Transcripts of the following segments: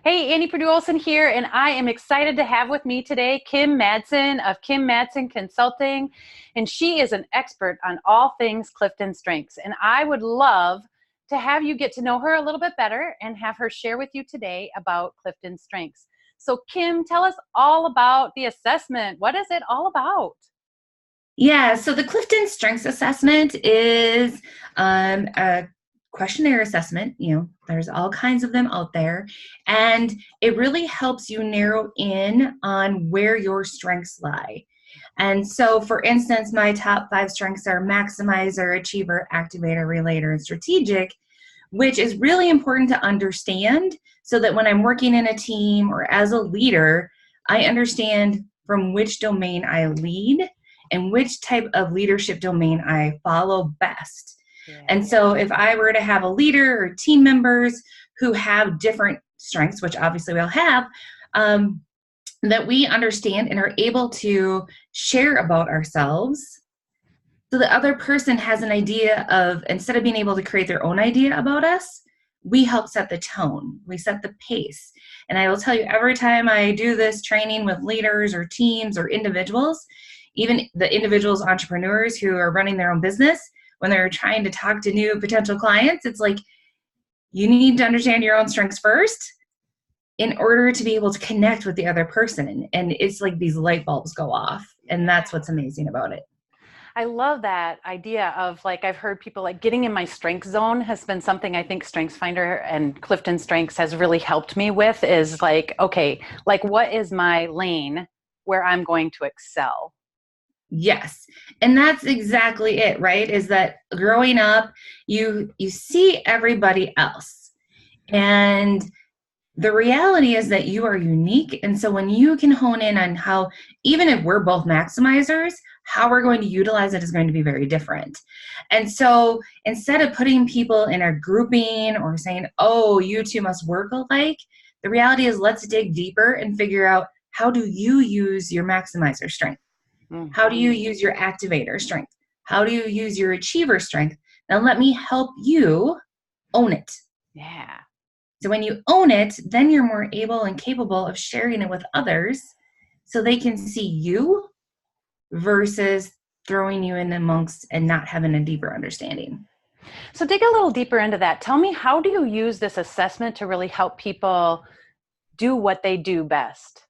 Hey, Annie Perdue-Olson here, and I am excited to have with me today Kim Madsen of Kim Madsen Consulting, and she is an expert on all things Clifton Strengths. And I would love to have you get to know her a little bit better and have her share with you today about Clifton Strengths. So, Kim, tell us all about the assessment. What is it all about? Yeah, so the Clifton Strengths Assessment is a questionnaire assessment. There's all kinds of them out there, and it really helps you narrow in on where your strengths lie. And so, for instance, my top 5 strengths are maximizer, achiever, activator, relator, and strategic, which is really important to understand so that when I'm working in a team or as a leader, I understand from which domain I lead and which type of leadership domain I follow best. Yeah. And so if I were to have a leader or team members who have different strengths, which obviously we all have, that we understand and are able to share about ourselves, so the other person has an idea of, instead of being able to create their own idea about us, we help set the tone, we set the pace. And I will tell you, every time I do this training with leaders or teams or individuals, even the individuals, entrepreneurs who are running their own business, when they're trying to talk to new potential clients, it's like, you need to understand your own strengths first in order to be able to connect with the other person. And it's like these light bulbs go off. And that's what's amazing about it. I love that idea of, like, I've heard people like getting in my strength zone has been something I think StrengthsFinder and Clifton Strengths has really helped me with, is like, okay, like what is my lane where I'm going to excel? Yes. And that's exactly it, right? Is that growing up, you see everybody else. And the reality is that you are unique. And so when you can hone in on how, even if we're both maximizers, how we're going to utilize it is going to be very different. And so instead of putting people in a grouping or saying, oh, you two must work alike, the reality is, let's dig deeper and figure out, how do you use your maximizer strength? How do you use your activator strength? How do you use your achiever strength? Now let me help you own it. Yeah. So when you own it, then you're more able and capable of sharing it with others so they can see you versus throwing you in amongst and not having a deeper understanding. So dig a little deeper into that. Tell me, how do you use this assessment to really help people do what they do best?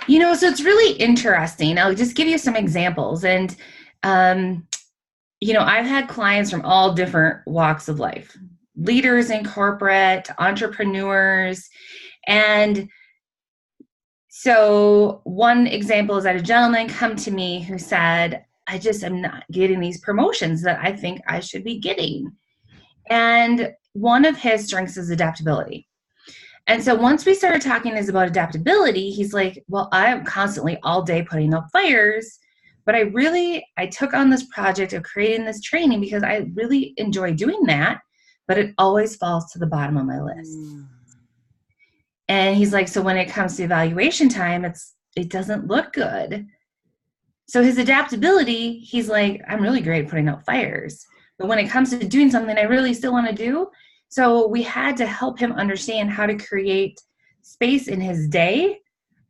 So it's really interesting. I'll just give you some examples. And, I've had clients from all different walks of life, leaders in corporate, entrepreneurs. And so one example is that a gentleman come to me who said, I just am not getting these promotions that I think I should be getting. And one of his strengths is adaptability. And so once we started talking is about adaptability, he's like, well, I'm constantly all day putting out fires, but I took on this project of creating this training because I really enjoy doing that, but it always falls to the bottom of my list. And he's like, so when it comes to evaluation time, it doesn't look good. So his adaptability, he's like, I'm really great at putting out fires, but when it comes to doing something I really still want to do. So we had to help him understand how to create space in his day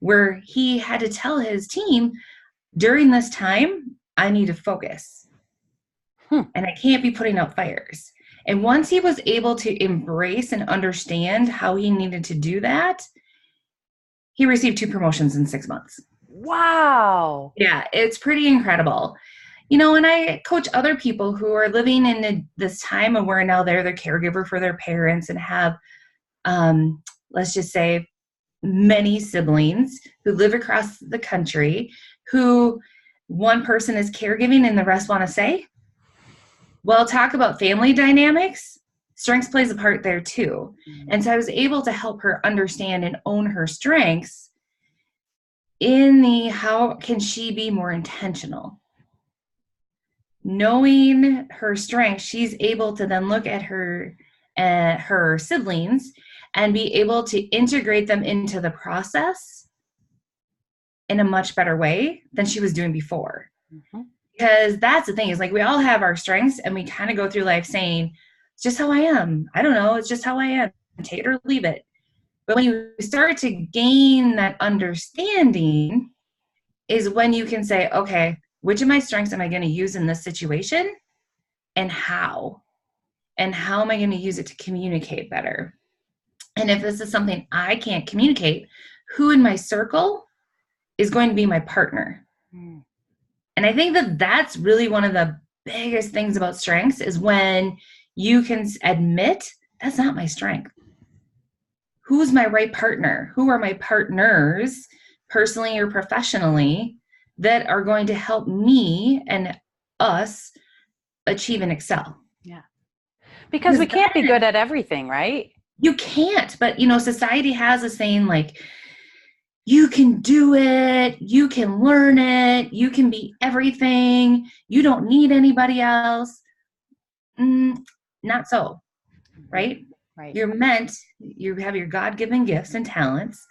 where he had to tell his team, during this time, I need to focus. And I can't be putting out fires. And once he was able to embrace and understand how he needed to do that, he received 2 promotions in 6 months. Wow. Yeah, it's pretty incredible. And I coach other people who are living in this time of where now they're the caregiver for their parents and have, let's just say, many siblings who live across the country, who one person is caregiving and the rest want to say, well, talk about family dynamics. Strengths plays a part there too. And so I was able to help her understand and own her strengths in the, how can she be more intentional? Knowing her strengths, she's able to then look at her siblings and be able to integrate them into the process in a much better way than she was doing before. Because that's the thing, is like, we all have our strengths and we kind of go through life saying, it's just how I am. I don't know. It's just how I am. take it or leave it. But when you start to gain that understanding is when you can say, okay, which of my strengths am I going to use in this situation, and how? And how am I going to use it to communicate better? And if this is something I can't communicate, who in my circle is going to be my partner? Mm. And I think that that's really one of the biggest things about strengths is when you can admit that's not my strength. Who's my right partner? Who are my partners, personally or professionally, that are going to help me and us achieve and excel? Yeah. Because we can't be good at everything, right? You can't. But, society has a saying like, you can do it, you can learn it, you can be everything, you don't need anybody else. Not so, right? Right. You have your God-given gifts and talents,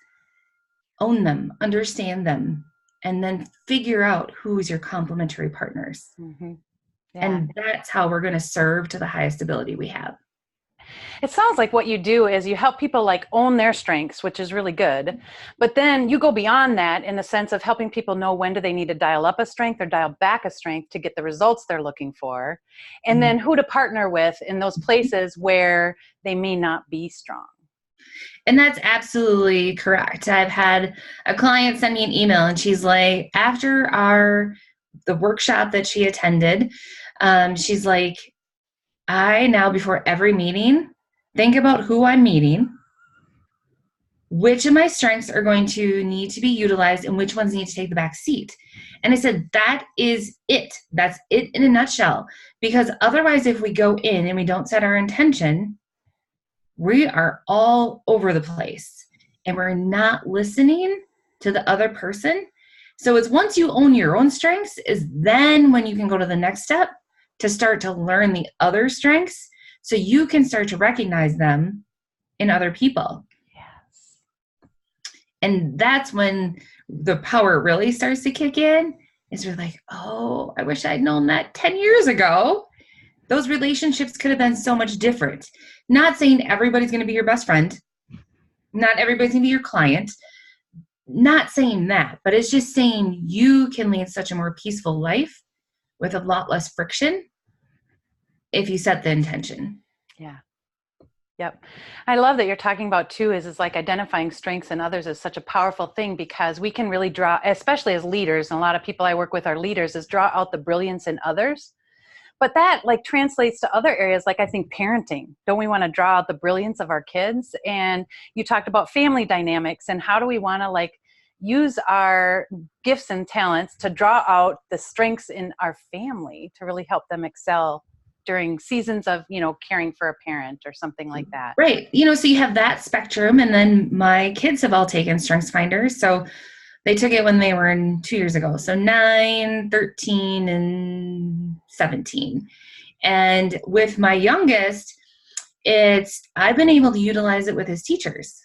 own them, understand them, and then figure out who's your complementary partners. Mm-hmm. Yeah. And that's how we're going to serve to the highest ability we have. It sounds like what you do is you help people like own their strengths, which is really good. But then you go beyond that in the sense of helping people know when do they need to dial up a strength or dial back a strength to get the results they're looking for. And then who to partner with in those places where they may not be strong. And that's absolutely correct. I've had a client send me an email and she's like, after the workshop that she attended, she's like, I now, before every meeting, think about who I'm meeting, which of my strengths are going to need to be utilized, and which ones need to take the back seat. And I said, that is it. That's it in a nutshell. Because otherwise, if we go in and we don't set our intention, we are all over the place and we're not listening to the other person. So it's once you own your own strengths is then when you can go to the next step to start to learn the other strengths so you can start to recognize them in other people. Yes. And that's when the power really starts to kick in, is we're like, oh, I wish I'd known that 10 years ago. Those relationships could have been so much different. Not saying everybody's going to be your best friend. Not everybody's going to be your client. Not saying that, but it's just saying you can lead such a more peaceful life with a lot less friction if you set the intention. Yeah. Yep. I love that you're talking about too is like identifying strengths in others is such a powerful thing because we can really draw, especially as leaders, and a lot of people I work with are leaders, is draw out the brilliance in others. But that like translates to other areas, like I think parenting. Don't we want to draw out the brilliance of our kids? And you talked about family dynamics and how do we want to like use our gifts and talents to draw out the strengths in our family to really help them excel during seasons of, caring for a parent or something like that. Right. So you have that spectrum. And then my kids have all taken Strengths Finders. So they took it when they were 2 years ago. So 9, 13, and 17. And with my youngest, I've been able to utilize it with his teachers.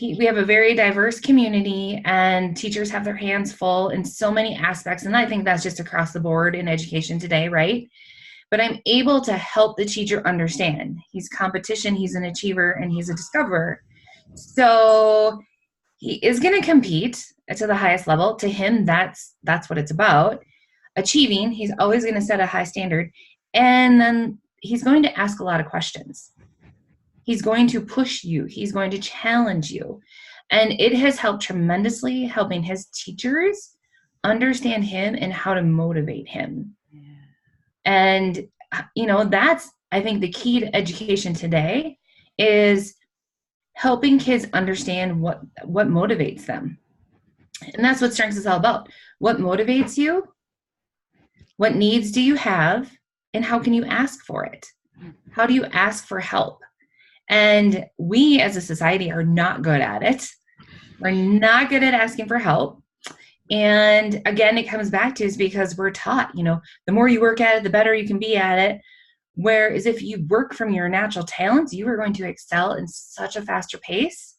We have a very diverse community and teachers have their hands full in so many aspects. And I think that's just across the board in education today, right? But I'm able to help the teacher understand. He's competition, he's an achiever, and he's a discoverer. So he is going to compete to the highest level. To him, that's what it's about. Achieving, he's always going to set a high standard. And then he's going to ask a lot of questions. He's going to push you. He's going to challenge you. And it has helped tremendously helping his teachers understand him and how to motivate him. Yeah. And, that's, I think, the key to education today is helping kids understand what motivates them. And that's what Strengths is all about. What motivates you? What needs do you have? And how can you ask for it? How do you ask for help? And we as a society are not good at it. We're not good at asking for help. And again, it comes back to is because we're taught, the more you work at it, the better you can be at it. Whereas if you work from your natural talents, you are going to excel in such a faster pace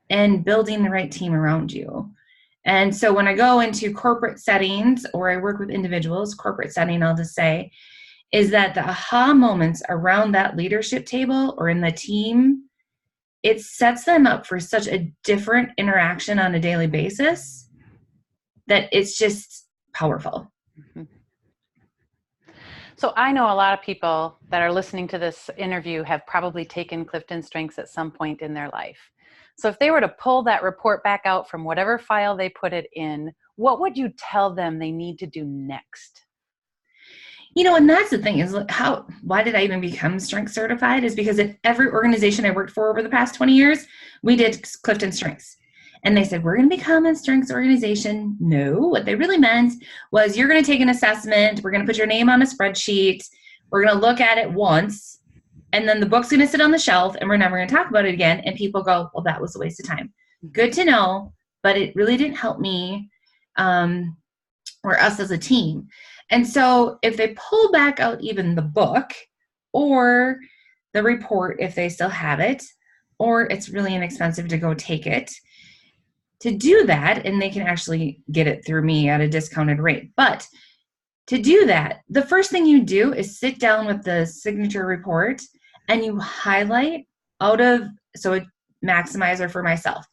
and building the right team around you. And so when I go into corporate settings or I work with individuals, corporate setting, I'll just say, is that the aha moments around that leadership table or in the team, it sets them up for such a different interaction on a daily basis that it's just powerful. Mm-hmm. So I know a lot of people that are listening to this interview have probably taken Clifton Strengths at some point in their life. So if they were to pull that report back out from whatever file they put it in, what would you tell them they need to do next? And that's the thing is why did I even become strength certified is because in every organization I worked for over the past 20 years, we did Clifton Strengths. And they said, we're going to become a strengths organization. No, what they really meant was you're going to take an assessment. We're going to put your name on a spreadsheet. We're going to look at it once. And then the book's going to sit on the shelf and we're never going to talk about it again. And people go, well, that was a waste of time. Good to know, but it really didn't help me or us as a team. And so if they pull back out even the book or the report, if they still have it, or it's really inexpensive to go take it, to do that, and they can actually get it through me at a discounted rate. But to do that, the first thing you do is sit down with the signature report and you highlight so a maximizer for myself,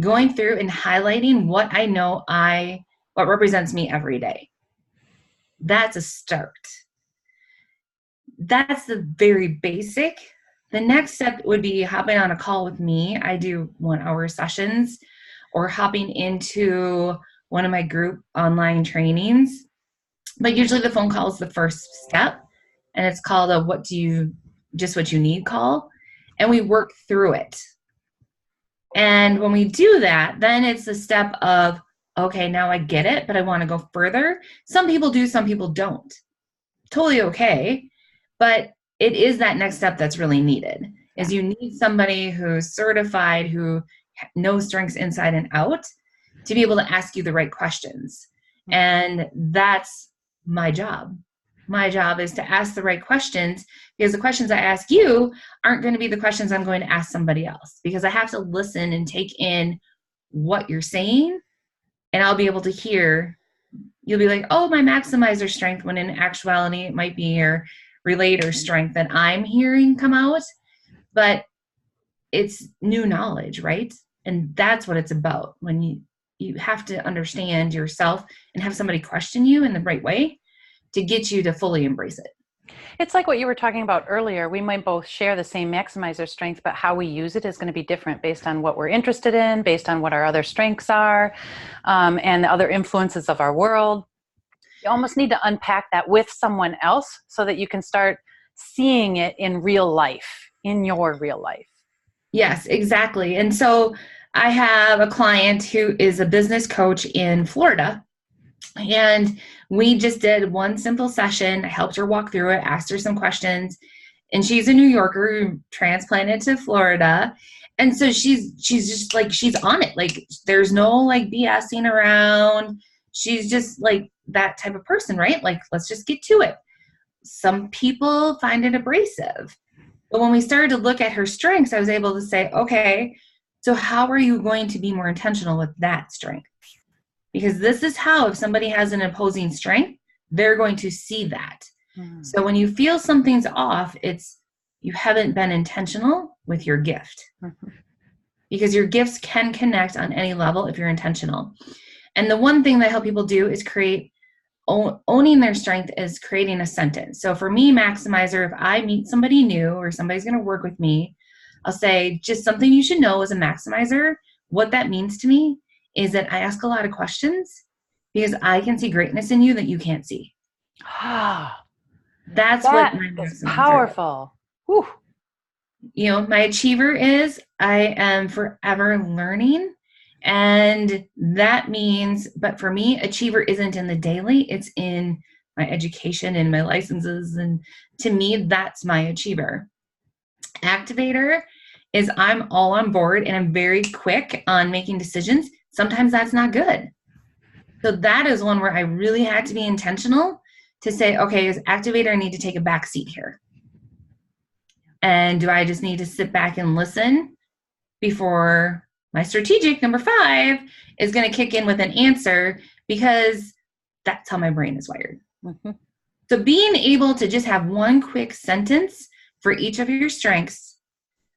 going through and highlighting what I know what represents me every day. That's a start. That's the very basic. The next step would be hopping on a call with me. I do 1-hour sessions, or hopping into one of my group online trainings. But usually the phone call is the first step, and it's called a what you need call. And we work through it. And when we do that, then it's the step of, okay, now I get it, but I want to go further. Some people do, some people don't. Totally okay. But it is that next step that's really needed, is you need somebody who's certified, who knows strengths inside and out, to be able to ask you the right questions. And that's my job. My job is to ask the right questions, because the questions I ask you aren't going to be the questions I'm going to ask somebody else, because I have to listen and take in what you're saying. And I'll be able to hear, you'll be like, oh, my maximizer strength, when in actuality, it might be your relator strength that I'm hearing come out. But it's new knowledge, right? And that's what it's about. When you have to understand yourself and have somebody question you in the right way to get you to fully embrace it. It's like what you were talking about earlier. We might both share the same maximizer strength, but how we use it is going to be different based on what we're interested in, based on what our other strengths are, and the other influences of our world. You almost need to unpack that with someone else so that you can start seeing it in real life, in your real life. Yes, exactly. And so I have a client who is a business coach in Florida. And we just did one simple session. I helped her walk through it, asked her some questions. And she's a New Yorker who transplanted to Florida. And so she's just like, she's on it. Like, there's no like BSing around. She's just like that type of person, right? Like, let's just get to it. Some people find it abrasive. But when we started to look at her strengths, I was able to say, okay, so how are you going to be more intentional with that strength? Because this is how, if somebody has an opposing strength, they're going to see that. So when you feel something's off, it's you haven't been intentional with your gift. Because your gifts can connect on any level if you're intentional. And the one thing that I help people do is owning their strength is creating a sentence. So for me, maximizer, if I meet somebody new or somebody's going to work with me, I'll say, just something you should know as a maximizer. What that means to me is that I ask a lot of questions because I can see greatness in you that you can't see. That's what my maximizer is. Powerful. Whew. My achiever is I am forever learning. And that means, but for me, achiever isn't in the daily, it's in my education and my licenses. And to me, that's my achiever. Activator is I'm all on board and I'm very quick on making decisions. Sometimes that's not good. So that is one where I really had to be intentional to say, okay, as activator, I need to take a back seat here. And do I just need to sit back and listen before my strategic number 5 is going to kick in with an answer, because that's how my brain is wired. So being able to just have one quick sentence for each of your strengths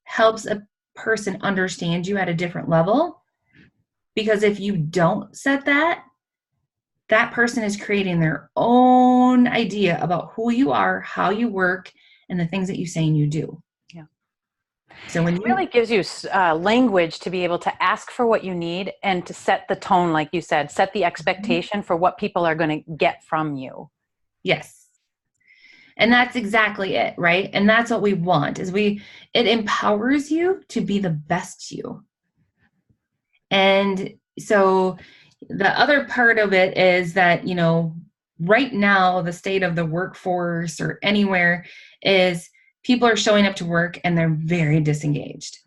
helps a person understand you at a different level. Because if you don't set that, that person is creating their own idea about who you are, how you work, and the things that you say and you do. Yeah. So when It really gives you language to be able to ask for what you need and to set the tone, like you said, set the expectation for what people are going to get from you. Yes. And that's exactly it, right? And that's what we want is it empowers you to be the best you. And so the other part of it is that, right now, the state of the workforce or anywhere is people are showing up to work and they're very disengaged.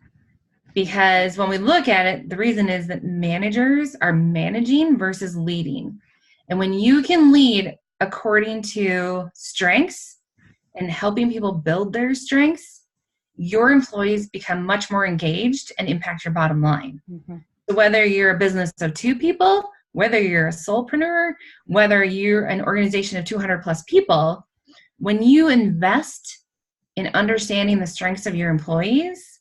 Because when we look at it, the reason is that managers are managing versus leading. And when you can lead according to strengths and helping people build their strengths, your employees become much more engaged and impact your bottom line. Mm-hmm. So whether you're a business of 2 people, whether you're a solopreneur, whether you're an organization of 200 plus people, when you invest in understanding the strengths of your employees,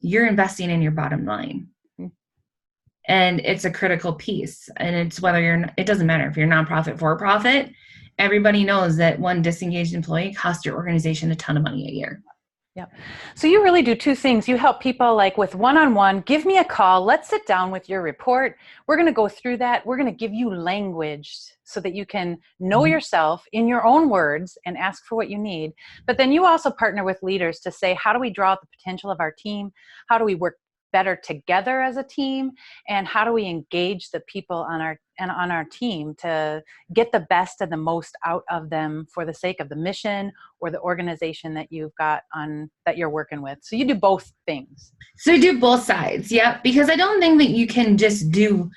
you're investing in your bottom line. Mm-hmm. And it's a critical piece. And it's it doesn't matter if you're nonprofit, for profit, everybody knows that one disengaged employee costs your organization a ton of money a year. Yeah. So you really do 2 things. You help people like with one-on-one, give me a call. Let's sit down with your report. We're going to go through that. We're going to give you language so that you can know yourself in your own words and ask for what you need. But then you also partner with leaders to say, how do we draw out the potential of our team? How do we work better together as a team? And how do we engage the people on our team to get the best and the most out of them for the sake of the mission or the organization that that you're working with? So you do both things. So you do both sides. Yeah. Because I don't think that you can just I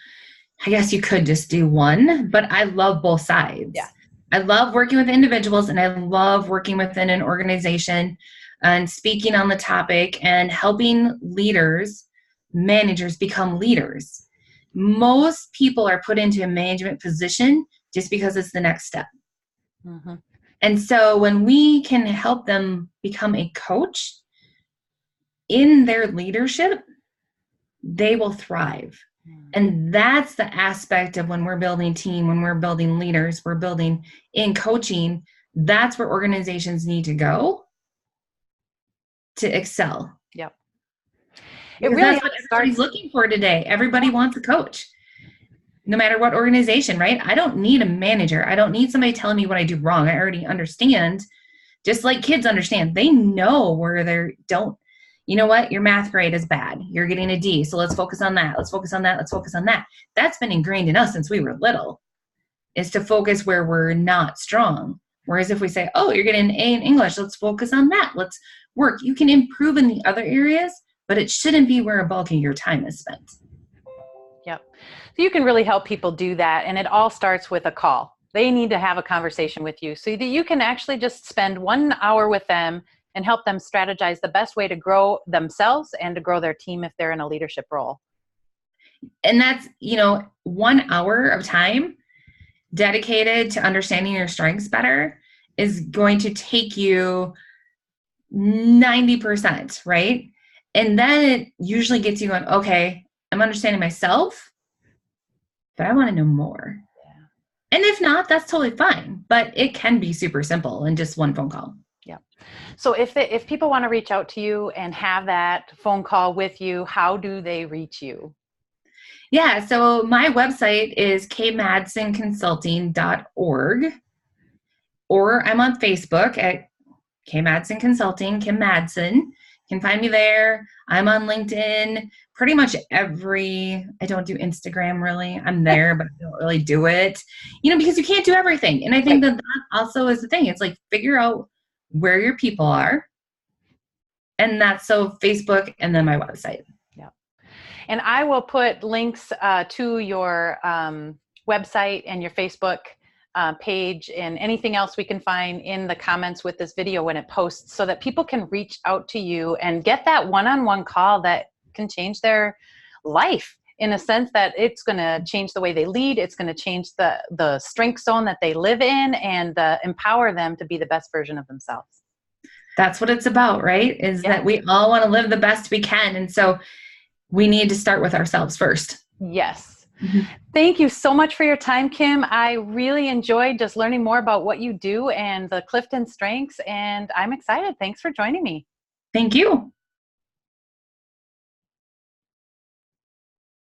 guess you could just do one, but I love both sides. Yeah. I love working with individuals and I love working within an organization and speaking on the topic and helping managers become leaders. Most people are put into a management position just because it's the next step. Mm-hmm. And so when we can help them become a coach in their leadership, they will thrive. Mm-hmm. And that's the aspect of when we're building team, when we're building leaders, we're building in coaching. That's where organizations need to go to excel. Yep. Because that's what everybody's looking for today. Everybody wants a coach, no matter what organization, right? I don't need a manager. I don't need somebody telling me what I do wrong. I already understand, just like kids understand. They know where you know what? Your math grade is bad. You're getting a D. So let's focus on that. Let's focus on that. Let's focus on that. That's been ingrained in us since we were little, is to focus where we're not strong. Whereas if we say, oh, you're getting an A in English, let's focus on that. Let's work. You can improve in the other areas, but it shouldn't be where a bulk of your time is spent. Yep. So you can really help people do that. And it all starts with a call. They need to have a conversation with you so that you can actually just spend 1 hour with them and help them strategize the best way to grow themselves and to grow their team if they're in a leadership role. And that's, 1 hour of time dedicated to understanding your strengths better is going to take you 90%, right? And then it usually gets you going, okay, I'm understanding myself, but I want to know more. Yeah. And if not, that's totally fine. But it can be super simple in just one phone call. Yeah. So if people want to reach out to you and have that phone call with you, how do they reach you? Yeah. So my website is kmadsenconsulting.org, or I'm on Facebook at Madsen Consulting, Kim Madsen. You can find me there. I'm on LinkedIn. Pretty much I don't do Instagram really. I'm there, but I don't really do it, because you can't do everything. And I think that also is the thing. It's like, figure out where your people are. And that's so Facebook and then my website. Yeah. And I will put links to your website and your Facebook page and anything else we can find in the comments with this video when it posts, so that people can reach out to you and get that one-on-one call that can change their life in a sense that it's going to change the way they lead. It's going to change the strength zone that they live in, and empower them to be the best version of themselves. That's what it's about, right? Is that we all want to live the best we can. And so we need to start with ourselves first. Yes. Thank you so much for your time, Kim. I really enjoyed just learning more about what you do and the Clifton Strengths, and I'm excited. Thanks for joining me. Thank you.